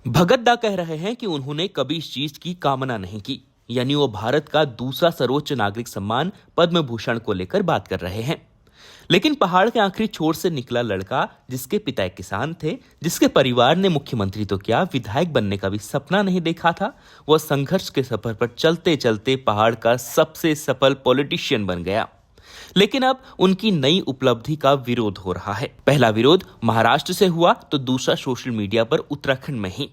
भगत दा कह रहे हैं कि उन्होंने कभी इस चीज की कामना नहीं की, यानी वो भारत का दूसरा सर्वोच्च नागरिक सम्मान पद्म भूषण को लेकर बात कर रहे हैं। लेकिन पहाड़ के आखिरी छोर से निकला लड़का, जिसके पिता एक किसान थे, जिसके परिवार ने मुख्यमंत्री तो क्या विधायक बनने का भी सपना नहीं देखा था, वह संघर्ष के सफर पर चलते चलते पहाड़ का सबसे सफल पॉलिटिशियन बन गया। लेकिन अब उनकी नई उपलब्धि का विरोध हो रहा है। पहला विरोध महाराष्ट्र से हुआ तो दूसरा सोशल मीडिया पर उत्तराखंड में ही।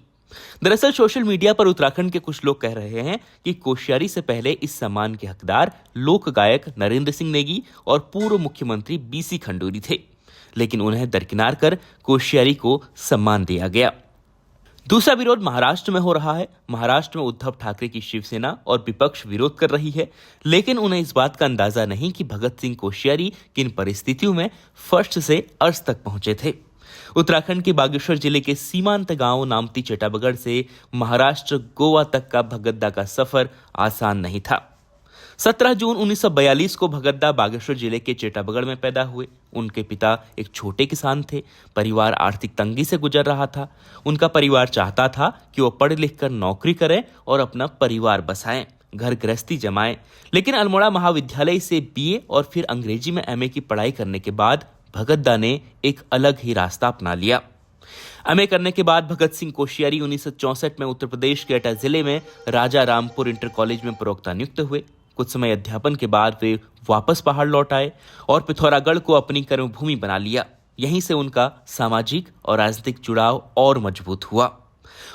दरअसल सोशल मीडिया पर उत्तराखंड के कुछ लोग कह रहे हैं कि कोश्यारी से पहले इस सम्मान के हकदार लोक गायक नरेंद्र सिंह नेगी और पूर्व मुख्यमंत्री बीसी खंडूरी थे, लेकिन उन्हें दरकिनार कर कोश्यारी को सम्मान दिया गया। दूसरा विरोध महाराष्ट्र में हो रहा है। महाराष्ट्र में उद्धव ठाकरे की शिवसेना और विपक्ष विरोध कर रही है, लेकिन उन्हें इस बात का अंदाजा नहीं कि भगत सिंह कोश्यारी किन परिस्थितियों में फर्स्ट से अर्श तक पहुंचे थे। उत्तराखंड के बागेश्वर जिले के सीमांत गांव नामती चेटाबगढ़ से महाराष्ट्र गोवा तक का भगतदा का सफर आसान नहीं था। 17 जून 1942 को भगतदा बागेश्वर जिले के चेटाबगढ़ में पैदा हुए। उनके पिता एक छोटे किसान थे। परिवार आर्थिक तंगी से गुजर रहा था। उनका परिवार चाहता था कि वो पढ़ लिख कर नौकरी करें और अपना परिवार बसाएं, घर गृहस्थी जमाएं। लेकिन अल्मोड़ा महाविद्यालय से बीए और फिर अंग्रेजी में एमए की पढ़ाई करने के बाद भगतदा ने एक अलग ही रास्ता अपना लिया। एमए करने के बाद भगत सिंह कोश्यारी 1964 में उत्तर प्रदेश के एटा जिले में राजा रामपुर इंटर कॉलेज में प्रवक्ता नियुक्त हुए। कुछ समय अध्यापन के बाद वे वापस पहाड़ लौट आए और पिथौरागढ़ को अपनी कर्मभूमि बना लिया। यहीं से उनका सामाजिक और राजनीतिक जुड़ाव और मजबूत हुआ।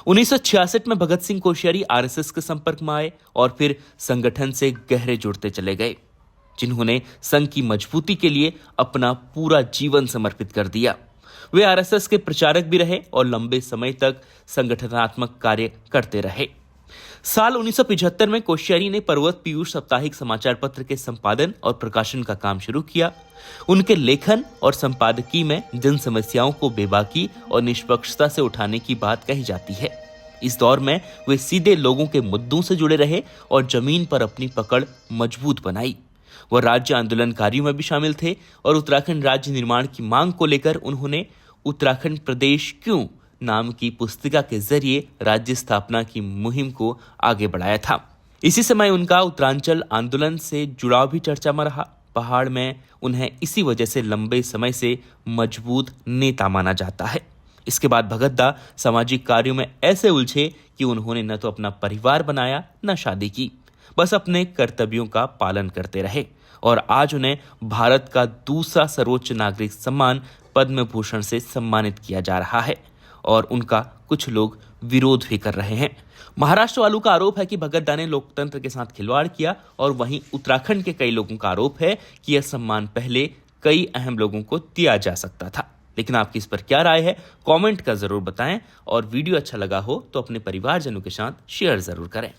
1966 में भगत सिंह कोश्यारी आरएसएस के संपर्क में आए और फिर संगठन से गहरे जुड़ते चले गए, जिन्होंने संघ की मजबूती के लिए अपना पूरा जीवन समर्पित कर दिया। वे आरएसएस के प्रचारक भी रहे और लंबे समय तक संगठनात्मक कार्य करते रहे। साल 1975 में कोश्यारी ने पर्वत पीयूष साप्ताहिक समाचार पत्र के संपादन और प्रकाशन का काम शुरू किया। उनके लेखन और संपादकीय में जन समस्याओं को बेबाकी और निष्पक्षता से उठाने की बात कही जाती है। इस दौर में वे सीधे लोगों के मुद्दों से जुड़े रहे और जमीन पर अपनी पकड़ मजबूत बनाई। वह राज्य आंदोलनकारियों में भी शामिल थे और उत्तराखंड राज्य निर्माण की मांग को लेकर उन्होंने उत्तराखंड प्रदेश क्यों नाम की पुस्तिका के जरिए राज्य स्थापना की मुहिम को आगे बढ़ाया था। इसी समय उनका उत्तरांचल आंदोलन से जुड़ाव भी चर्चा में रहा। पहाड़ में उन्हें इसी वजह से लंबे समय से मजबूत नेता माना जाता है। इसके बाद भगतदा सामाजिक कार्यों में ऐसे उलझे कि उन्होंने न तो अपना परिवार बनाया न शादी की, बस अपने कर्तव्यों का पालन करते रहे और आज उन्हें भारत का दूसरा सर्वोच्च नागरिक सम्मान पद्म भूषण से सम्मानित किया जा रहा है और उनका कुछ लोग विरोध भी कर रहे हैं। महाराष्ट्र वालों का आरोप है कि भगतदा ने लोकतंत्र के साथ खिलवाड़ किया और वहीं उत्तराखंड के कई लोगों का आरोप है कि यह सम्मान पहले कई अहम लोगों को दिया जा सकता था। लेकिन आपकी इस पर क्या राय है, कमेंट कर जरूर बताएं और वीडियो अच्छा लगा हो तो अपने परिवारजनों के साथ शेयर जरूर करें।